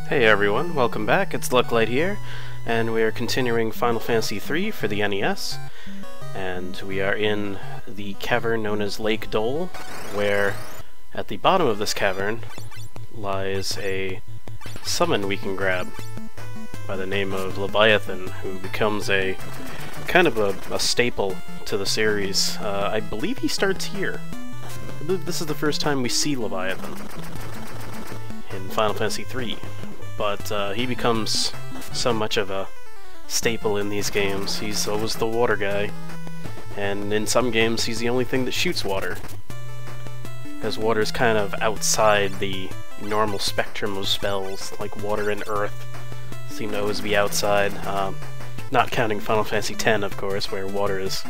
Hey everyone, welcome back. It's Lucklight here, and we are continuing Final Fantasy III for the NES. And we are in the cavern known as Lake Dole, where at the bottom of this cavern lies a summon we can grab by the name of Leviathan, who becomes a kind of a staple to the series. I believe he starts here. I believe this is the first time we see Leviathan in Final Fantasy III. But he becomes so much of a staple in these games. He's always the water guy, and in some games he's the only thing that shoots water, because water's kind of outside the normal spectrum of spells, like water and earth seem to always be outside, not counting Final Fantasy X, of course, where water is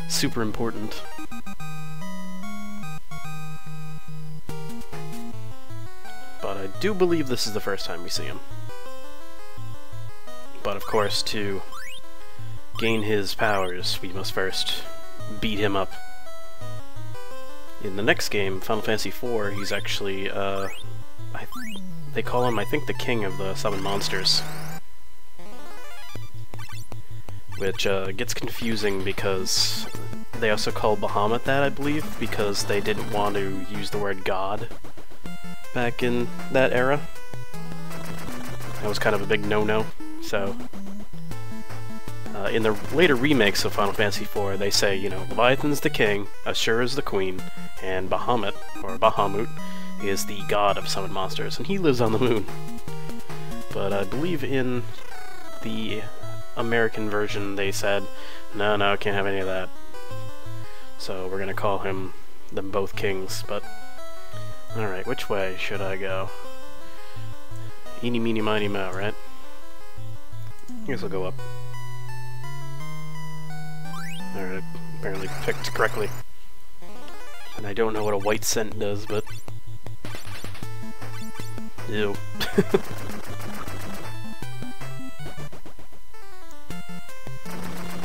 super important. But I do believe this is the first time we see him. But of course, to gain his powers, we must first beat him up. In the next game, Final Fantasy IV, he's actually, they call him, I think, the king of the summon monsters. Which gets confusing because they also call Bahamut that, I believe, because they didn't want to use the word God back in that era. That was kind of a big no-no, so... in the later remakes of Final Fantasy IV, they say, you know, Leviathan's the king, Ashura is the queen, and Bahamut, or Bahamut, is the god of summoned monsters, and he lives on the moon. But I believe in the American version they said, no, can't have any of that. So we're gonna call them both kings, but... Alright, which way should I go? Eeny, meeny, miny, moe, right? I guess I'll go up. Alright, apparently picked correctly. And I don't know what a white scent does, but... Ew.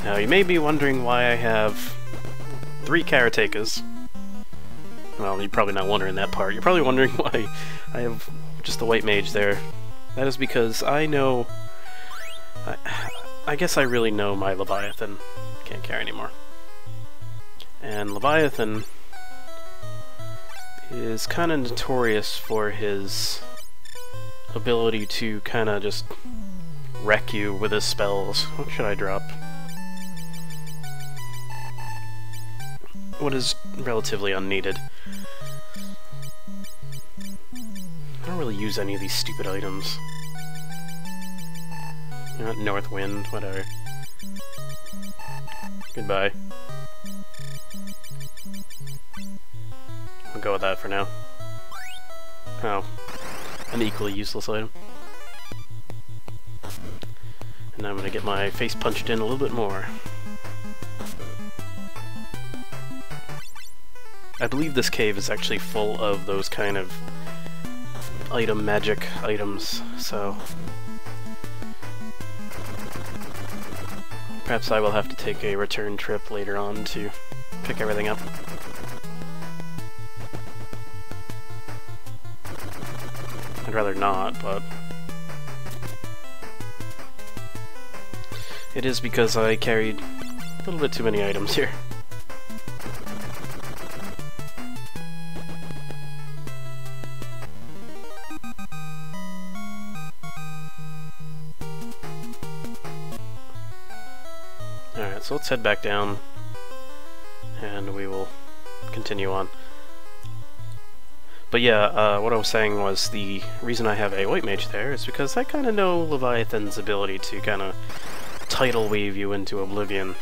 Now, you may be wondering why I have 3 karatekas. Well, you're probably not wondering that part. You're probably wondering why I have just the white mage there. That is because I know... I guess I really know my Leviathan. Can't carry anymore. And Leviathan is kind of notorious for his ability to kind of just wreck you with his spells. What should I drop? What is relatively unneeded. I don't really use any of these stupid items. You know, North Wind, whatever. Goodbye. I'll go with that for now. Oh. An equally useless item. And now I'm gonna get my face punched in a little bit more. I believe this cave is actually full of those kind of item magic items, so perhaps I will have to take a return trip later on to pick everything up. I'd rather not, but it is because I carried a little bit too many items here. Alright, so let's head back down, and we will continue on. But yeah, what I was saying was the reason I have a white mage there is because I kind of know Leviathan's ability to kind of tidal wave you into oblivion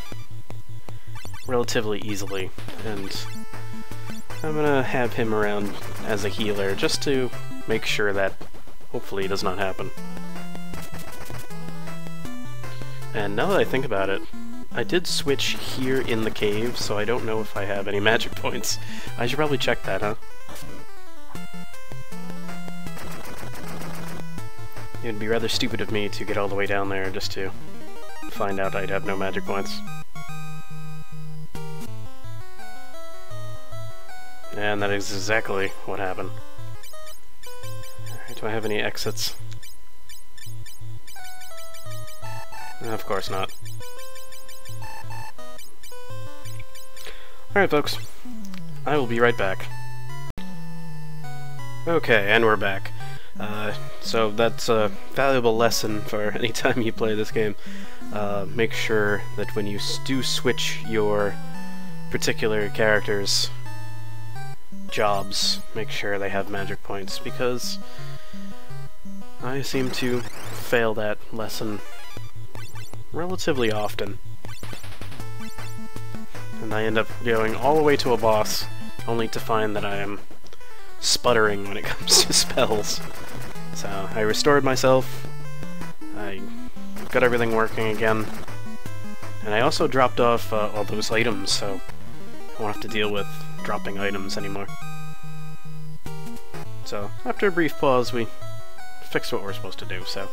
relatively easily, and I'm gonna have him around as a healer just to make sure that hopefully does not happen. And now that I think about it, I did switch here in the cave, so I don't know if I have any magic points. I should probably check that, huh? It would be rather stupid of me to get all the way down there just to find out I'd have no magic points. And that is exactly what happened. Alright, do I have any exits? Of course not. Alright folks, I will be right back. Okay, and we're back. So that's a valuable lesson for any time you play this game. Make sure that when you do switch your particular character's jobs, make sure they have magic points, because I seem to fail that lesson relatively often. And I end up going all the way to a boss, only to find that I am sputtering when it comes to spells. So I restored myself, I got everything working again, and I also dropped off all those items, so I won't have to deal with dropping items anymore. So after a brief pause, we fixed what we're supposed to do, so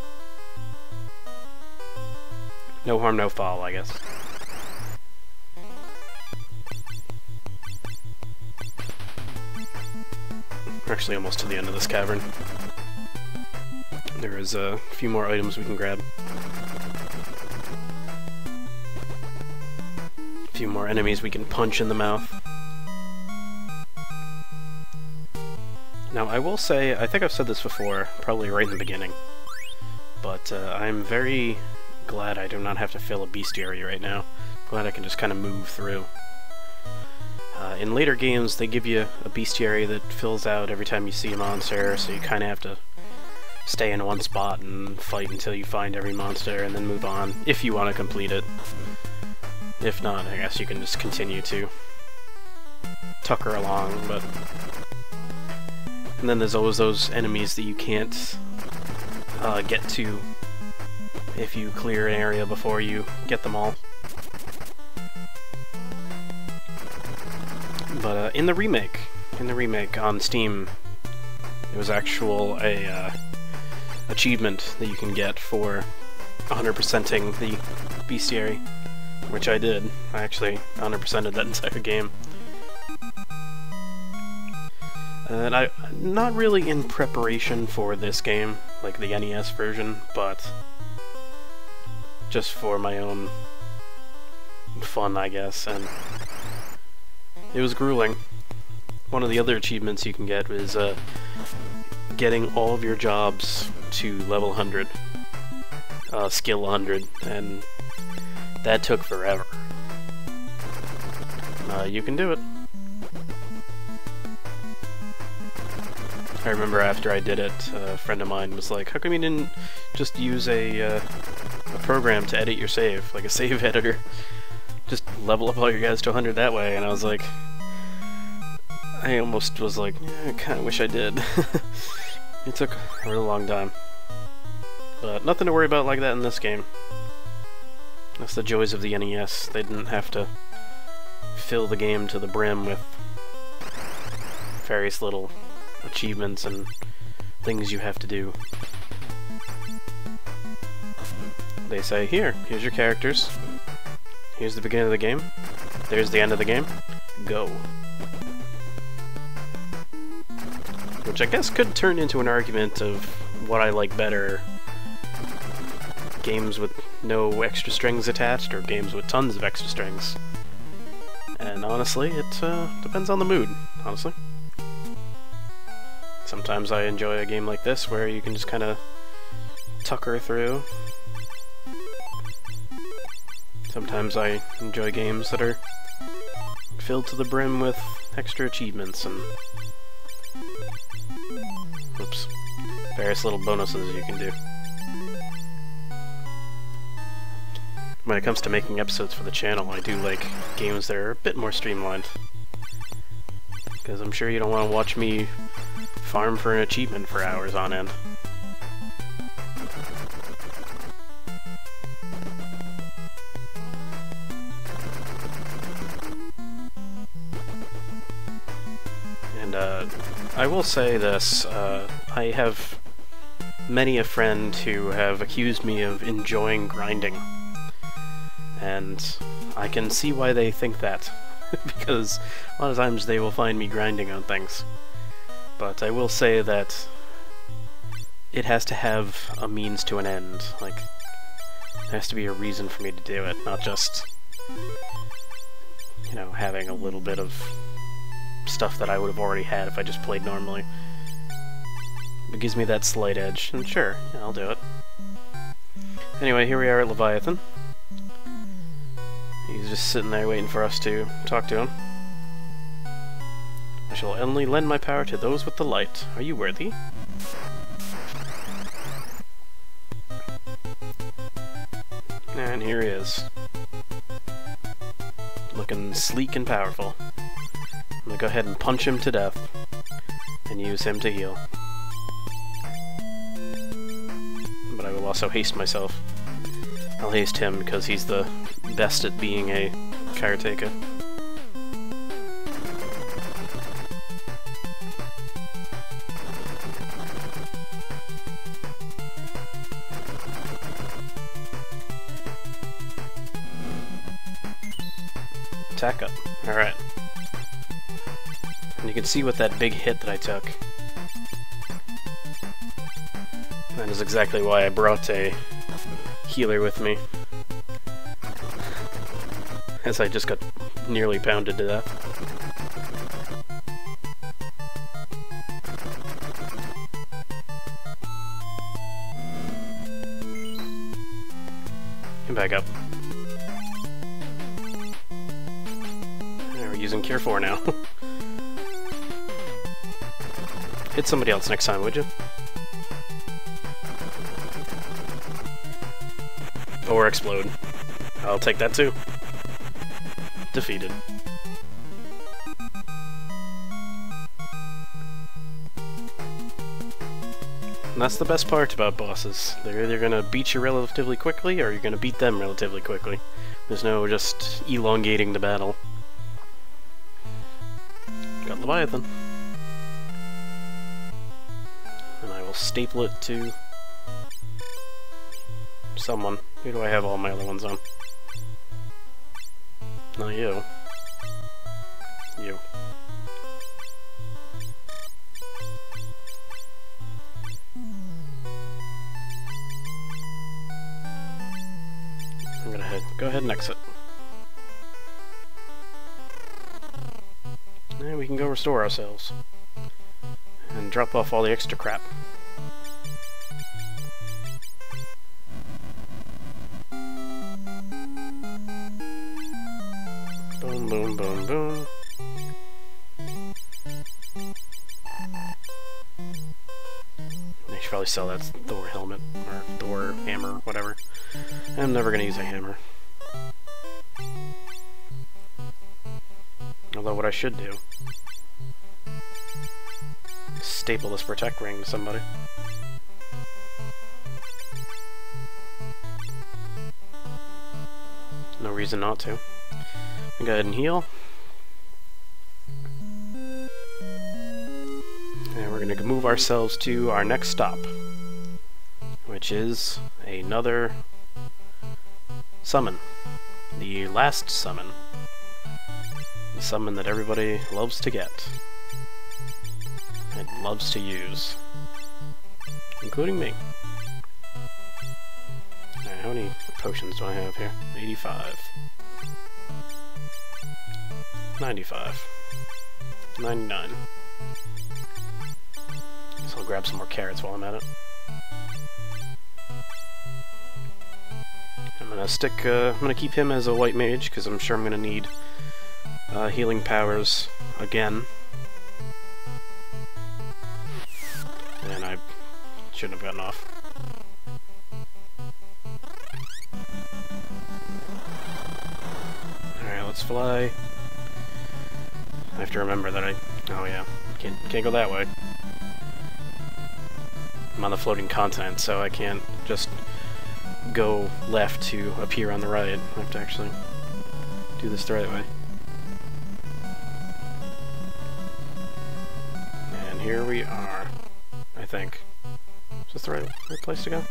no harm, no foul, I guess. We're actually almost to the end of this cavern. There is a few more items we can grab. A few more enemies we can punch in the mouth. Now, I will say, I think I've said this before, probably right in the beginning, but I'm very glad I do not have to fill a bestiary right now. Glad I can just kind of move through. In later games, they give you a bestiary that fills out every time you see a monster, so you kind of have to stay in one spot and fight until you find every monster and then move on, if you want to complete it. If not, I guess you can just continue to tucker along, but... And then there's always those enemies that you can't get to if you clear an area before you get them all. But in the remake on Steam, there was a achievement that you can get for 100%ing the bestiary, which I did. I actually 100%ed that entire game. And not really in preparation for this game, like the NES version, but just for my own fun, I guess, and it was grueling. One of the other achievements you can get is getting all of your jobs to level 100, skill 100, and that took forever. You can do it. I remember after I did it, a friend of mine was like, how come you didn't just use a program to edit your save, like a save editor? Just level up all your guys to 100 that way, and I was like... I almost was like, yeah, I kinda wish I did. It took a really long time. But nothing to worry about like that in this game. That's the joys of the NES. They didn't have to fill the game to the brim with various little achievements and things you have to do. They say, here's your characters. Here's the beginning of the game. There's the end of the game. Go. Which I guess could turn into an argument of what I like better. Games with no extra strings attached, or games with tons of extra strings. And honestly, it depends on the mood, honestly. Sometimes I enjoy a game like this, where you can just kind of tucker through. Sometimes I enjoy games that are filled to the brim with extra achievements and... oops. Various little bonuses you can do. When it comes to making episodes for the channel, I do like games that are a bit more streamlined. Because I'm sure you don't want to watch me farm for an achievement for hours on end. And I will say this, I have many a friend who have accused me of enjoying grinding. And I can see why they think that, because a lot of times they will find me grinding on things. But I will say that it has to have a means to an end. Like, There has to be a reason for me to do it, not just, you know, having a little bit of stuff that I would have already had if I just played normally. It gives me that slight edge, and sure, yeah, I'll do it. Anyway, here we are at Leviathan. He's just sitting there waiting for us to talk to him. I shall only lend my power to those with the light. Are you worthy? And here he is. Looking sleek and powerful. I'm gonna go ahead and punch him to death. And use him to heal. But I will also haste myself. I'll haste him because he's the best at being a caretaker. Attack up. Alright. And you can see with that big hit that I took. That is exactly why I brought a healer with me. As I just got nearly pounded to death. Get back up. We're using Cure 4 now. Hit somebody else next time, would you? Or explode. I'll take that too. Defeated. And that's the best part about bosses. They're either gonna beat you relatively quickly, or you're gonna beat them relatively quickly. There's no just elongating the battle. Got Leviathan. And I will staple it to someone. Who do I have all my other ones on? Not you. You. I'm gonna go ahead and exit. And we can go restore ourselves. And drop off all the extra crap. Boom, boom, boom, boom. I should probably sell that Thor helmet, or Thor hammer, whatever. I'm never gonna use a hammer. Although what I should do is staple this protect ring to somebody. No reason not to. Go ahead and heal. And we're going to move ourselves to our next stop, which is another summon. The last summon. The summon that everybody loves to get. And loves to use. Including me. Alright, how many potions do I have here? 85. 95. 99. So I'll grab some more carrots while I'm at it. I'm gonna keep him as a white mage, because I'm sure I'm gonna need healing powers again. And I shouldn't have gotten off. Alright, let's fly. I have to remember that oh yeah, can't go that way. I'm on the floating continent, so I can't just go left to appear on the right. I have to actually do this the right way. And here we are, I think. Is this the right place to go?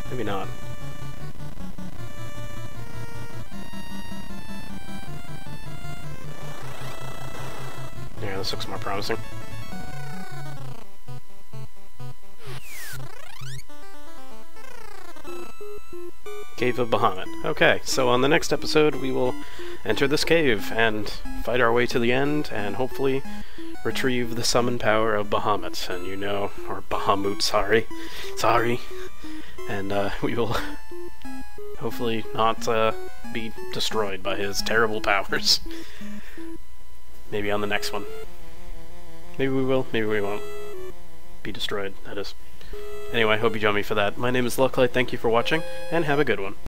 Maybe not. Yeah, this looks more promising. Cave of Bahamut. Okay, so on the next episode we will enter this cave and fight our way to the end and hopefully retrieve the summon power of Bahamut. And or Bahamut, sorry. And we will hopefully not be destroyed by his terrible powers. Maybe on the next one. Maybe we will, maybe we won't. Be destroyed, that is. Anyway, I hope you join me for that. My name is Lucklight, thank you for watching, and have a good one.